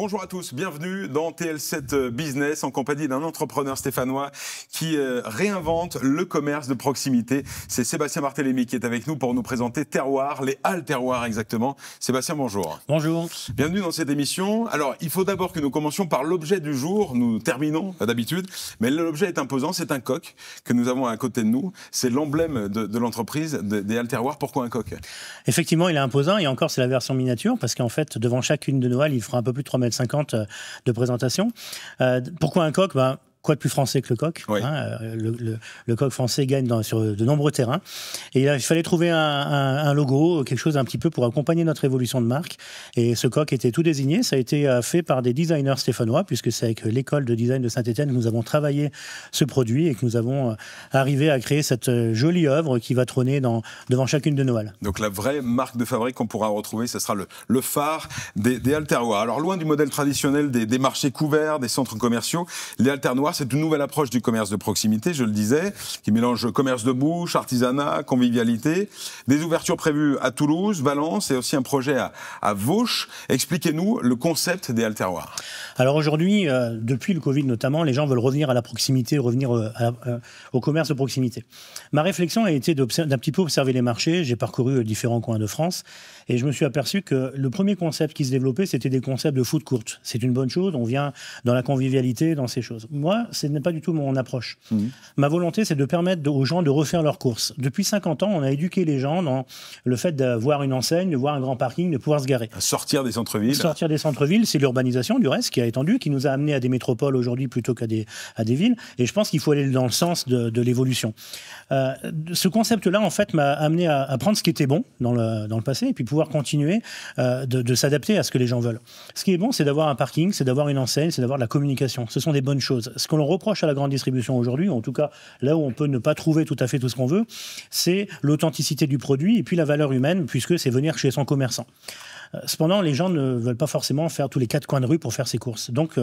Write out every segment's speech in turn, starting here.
Bonjour à tous, bienvenue dans TL7 Business en compagnie d'un entrepreneur stéphanois qui réinvente le commerce de proximité. C'est Sébastien Barthélémy qui est avec nous pour nous présenter Terroir, les halles Terroir exactement. Sébastien, bonjour. Bonjour. Bienvenue dans cette émission. Alors, il faut d'abord que nous commencions par l'objet du jour. Nous terminons d'habitude, mais l'objet est imposant. C'est un coq que nous avons à côté de nous. C'est l'emblème de l'entreprise des halles Terroir. Pourquoi un coq? Effectivement, il est imposant et encore, c'est la version miniature parce qu'en fait, devant chacune de nos halles, il fera un peu plus de 3,50 m de présentation. Pourquoi un coq? Quoi de plus français que le coq? Oui. Le coq français gagne sur de nombreux terrains. Et il fallait trouver un logo, quelque chose un petit peu pour accompagner notre évolution de marque. Et ce coq était tout désigné. Ça a été fait par des designers stéphanois, puisque c'est avec l'école de design de Saint-Étienne que nous avons travaillé ce produit et que nous avons arrivé à créer cette jolie œuvre qui va trôner devant chacune de nos halles. Donc la vraie marque de fabrique qu'on pourra retrouver, ce sera le phare des halles Terroir. Alors loin du modèle traditionnel des marchés couverts, des centres commerciaux, les halles Terroir, c'est une nouvelle approche du commerce de proximité, je le disais, qui mélange commerce de bouche, artisanat, convivialité. Des ouvertures prévues à Toulouse, Valence et aussi un projet à Vauche. Expliquez-nous le concept des halles Terroir. Alors aujourd'hui, depuis le Covid notamment, les gens veulent revenir à la proximité, revenir au commerce de proximité. Ma réflexion a été d'un petit peu observer les marchés. J'ai parcouru différents coins de France et je me suis aperçu que le premier concept qui se développait, c'était des concepts de food court. C'est une bonne chose, on vient dans la convivialité, dans ces choses. Moi, ce n'est pas du tout mon approche. Ma volonté, c'est de permettre aux gens de refaire leurs courses. Depuis 50 ans, on a éduqué les gens dans le fait d'avoir une enseigne, de voir un grand parking, de pouvoir se garer. Sortir des centres-villes. Sortir des centres-villes, c'est l'urbanisation du reste qui a étendu, qui nous a amené à des métropoles aujourd'hui plutôt qu'à des villes. Et je pense qu'il faut aller dans le sens de l'évolution. Ce concept-là, en fait, m'a amené à prendre ce qui était bon dans le passé et puis pouvoir continuer de s'adapter à ce que les gens veulent. Ce qui est bon, c'est d'avoir un parking, c'est d'avoir une enseigne, c'est d'avoir de la communication. Ce sont des bonnes choses. Ce qu'on leur reproche à la grande distribution aujourd'hui, en tout cas là où on peut ne pas trouver tout à fait tout ce qu'on veut, c'est l'authenticité du produit et puis la valeur humaine, puisque c'est venir chez son commerçant. Cependant, les gens ne veulent pas forcément faire tous les 4 coins de rue pour faire ses courses. Donc,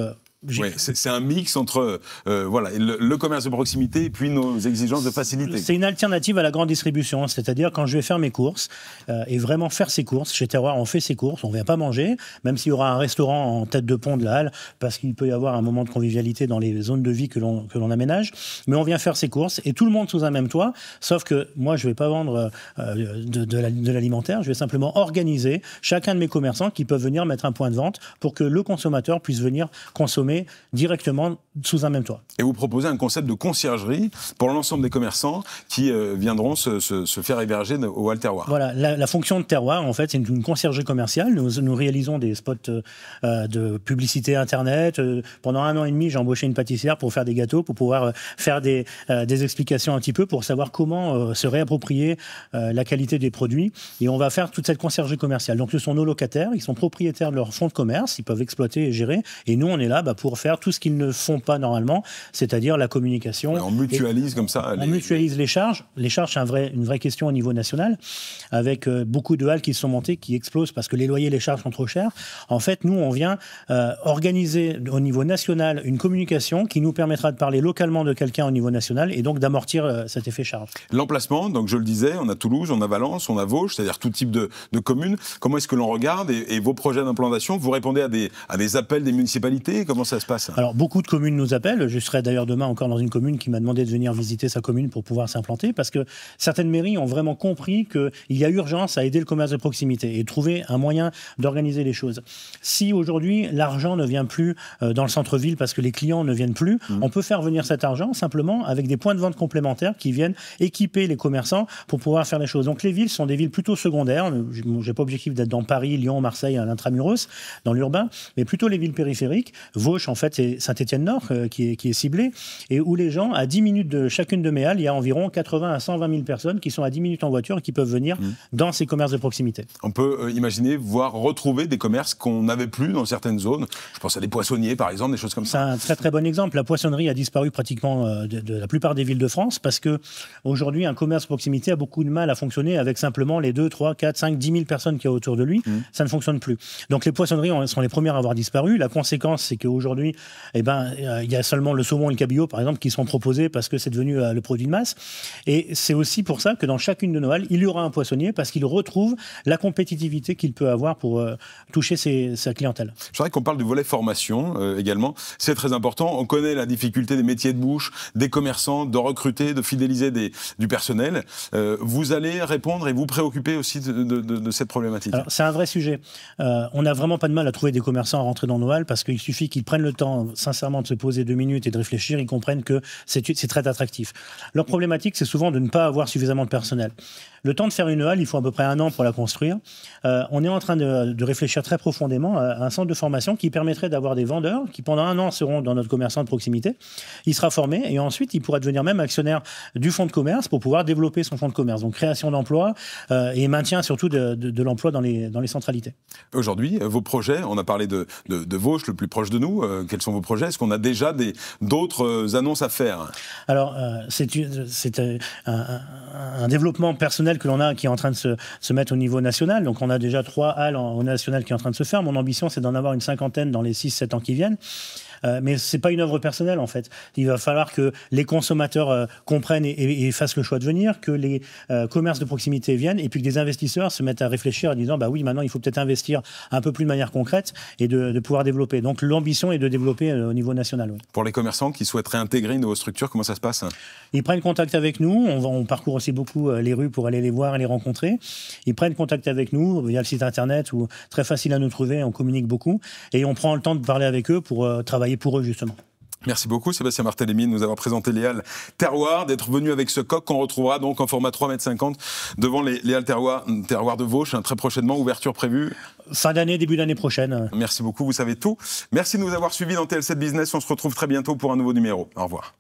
oui, c'est un mix entre le commerce de proximité et puis nos exigences de facilité. C'est une alternative à la grande distribution, c'est-à-dire quand je vais faire mes courses et vraiment faire ses courses. Chez Terroir, on fait ses courses, on ne vient pas manger, même s'il y aura un restaurant en tête de pont de la halle, parce qu'il peut y avoir un moment de convivialité dans les zones de vie que l'on aménage, mais on vient faire ses courses et tout le monde sous un même toit, sauf que moi, je ne vais pas vendre de l'alimentaire, je vais simplement organiser chacun de mes commerçants qui peuvent venir mettre un point de vente pour que le consommateur puisse venir consommer directement sous un même toit. Et vous proposez un concept de conciergerie pour l'ensemble des commerçants qui viendront se faire héberger au halles Terroir. Voilà, la fonction de Terroir, en fait, c'est une conciergerie commerciale. Nous réalisons des spots de publicité Internet. Pendant 1 an et demi, j'ai embauché une pâtissière pour faire des gâteaux, pour pouvoir faire des explications un petit peu, pour savoir comment se réapproprier la qualité des produits. Et on va faire toute cette conciergerie commerciale. Donc, ce sont nos locataires, ils sont propriétaires de leur fonds de commerce, ils peuvent exploiter et gérer. Et nous, on est là pour faire tout ce qu'ils ne font pas normalement, c'est-à-dire la communication. Ouais, on mutualise comme ça. On mutualise les charges. Les charges, c'est une vraie question au niveau national, avec beaucoup de halles qui se sont montées, qui explosent parce que les loyers et les charges sont trop chers. En fait, nous, on vient organiser au niveau national une communication qui nous permettra de parler localement de quelqu'un au niveau national et donc d'amortir cet effet charge. L'emplacement, donc je le disais, on a Toulouse, on a Valence, on a Vauche, c'est-à-dire tout type de communes. Comment est-ce que l'on regarde et vos projets d'implantation, vous répondez à des appels des municipalités? Comment ça se passe? Alors, beaucoup de communes nous appellent. Je serai d'ailleurs demain encore dans une commune qui m'a demandé de venir visiter sa commune pour pouvoir s'implanter parce que certaines mairies ont vraiment compris qu'il y a urgence à aider le commerce de proximité et trouver un moyen d'organiser les choses. Si aujourd'hui, l'argent ne vient plus dans le centre-ville parce que les clients ne viennent plus, on peut faire venir cet argent simplement avec des points de vente complémentaires qui viennent équiper les commerçants pour pouvoir faire les choses. Donc, les villes sont des villes plutôt secondaires. Je n'ai pas objectif d'être dans Paris, Lyon, Marseille, à l'intramuros, dans l'urbain, mais plutôt les villes périphériques. Vauche, en fait, c'est Saint-Étienne-Nord qui est ciblé et où les gens, à 10 minutes de chacune de mes halles, il y a environ 80 à 120 000 personnes qui sont à 10 minutes en voiture et qui peuvent venir dans ces commerces de proximité. On peut imaginer retrouver des commerces qu'on n'avait plus dans certaines zones. Je pense à des poissonniers, par exemple, des choses comme ça. C'est un très très bon exemple. La poissonnerie a disparu pratiquement de la plupart des villes de France parce que aujourd'hui, un commerce de proximité a beaucoup de mal à fonctionner avec simplement les 2, 3, 4, 5, 10 000 personnes qu'il y a autour de lui. Ça ne fonctionne plus. Donc les poissonneries sont les premières à avoir disparu. La conséquence, c'est qu'aujourd'hui, aujourd'hui, il y a seulement le saumon et le cabillaud, par exemple, qui sont proposés parce que c'est devenu le produit de masse. Et c'est aussi pour ça que dans chacune de nos halles, il y aura un poissonnier parce qu'il retrouve la compétitivité qu'il peut avoir pour toucher sa clientèle. Je voudrais qu'on parle du volet formation également. C'est très important. On connaît la difficulté des métiers de bouche, des commerçants, de recruter, de fidéliser du personnel. Vous allez répondre et vous préoccuper aussi de cette problématique. Alors, c'est un vrai sujet. On n'a vraiment pas de mal à trouver des commerçants à rentrer dans nos halles parce qu'il suffit qu'ils prennent le temps, sincèrement, de se poser 2 minutes et de réfléchir. Ils comprennent que c'est très attractif. Leur problématique, c'est souvent de ne pas avoir suffisamment de personnel. Le temps de faire une halle, il faut à peu près 1 an pour la construire. On est en train de réfléchir très profondément à un centre de formation qui permettrait d'avoir des vendeurs qui, pendant 1 an, seront dans notre commerçant de proximité. Il sera formé et ensuite, il pourra devenir même actionnaire du fonds de commerce pour pouvoir développer son fonds de commerce. Donc, création d'emplois et maintien surtout de l'emploi dans les centralités. Aujourd'hui, vos projets, on a parlé de Vauche, le plus proche de nous. Quels sont vos projets? Est-ce qu'on a déjà d'autres annonces à faire? Alors, c'est un développement personnel que l'on a qui est en train de se mettre au niveau national. Donc, on a déjà 3 halles au national qui est en train de se faire. Mon ambition, c'est d'en avoir une 50aine dans les 6-7 ans qui viennent. Mais ce n'est pas une œuvre personnelle, en fait. Il va falloir que les consommateurs comprennent et fassent le choix de venir, que les commerces de proximité viennent, et puis que des investisseurs se mettent à réfléchir en disant bah oui, maintenant, il faut peut-être investir un peu plus de manière concrète et de pouvoir développer. Donc, l'ambition est de développer au niveau national. Oui. Pour les commerçants qui souhaiteraient intégrer une de vos structures, comment ça se passe? Ils prennent contact avec nous. On parcourt aussi beaucoup les rues pour aller les voir et les rencontrer. Ils prennent contact avec nous via le site internet, où très facile à nous trouver, on communique beaucoup. Et on prend le temps de parler avec eux pour travailler pour eux, justement. Merci beaucoup Sébastien Barthélémy de nous avoir présenté les halles Terroir, d'être venu avec ce coq qu'on retrouvera donc en format 3,50 m devant les halles Terroir de Vauche, très prochainement, ouverture prévue. Fin d'année, début d'année prochaine. Merci beaucoup, vous savez tout. Merci de nous avoir suivis dans TL7 Business, on se retrouve très bientôt pour un nouveau numéro. Au revoir.